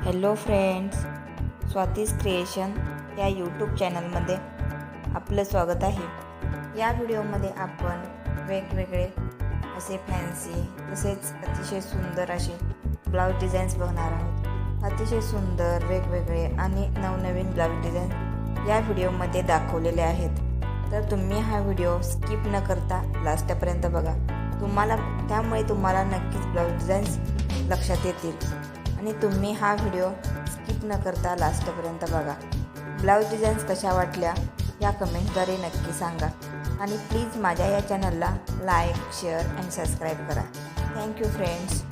Hello friends, Swati's creation या YouTube चॅनलमध्ये आपलं स्वागत आहे। या व्हिडिओमध्ये आपण वेगवेगळे असे फॅन्सी तसेच अतिशय सुंदर असे ब्लाउज डिझाईन्स बघणार आहोत। अतिशय सुंदर वेगवेगळे आणि नवनवीन ब्लाउज डिझाईन या व्हिडिओमध्ये दाखवलेले आहेत। तर तुम्ही हा व्हिडिओ स्किप न करता लास्टपर्यंत बघा। त्यामुळे तुम्हाला नक्कीच ब्लाउज डिझाईन्स लक्षात येतील आणि तुम्ही हा व्हिडिओ स्किप न करता लास्टपर्यंत बघा। ब्लाउज डिझाईन्स कशा वाटल्या या कमेंटद्वारे नक्की सांगा आणि प्लीज माझ्या या चॅनलला लाईक, शेअर आणि सबस्क्राईब करा। Thank you friends.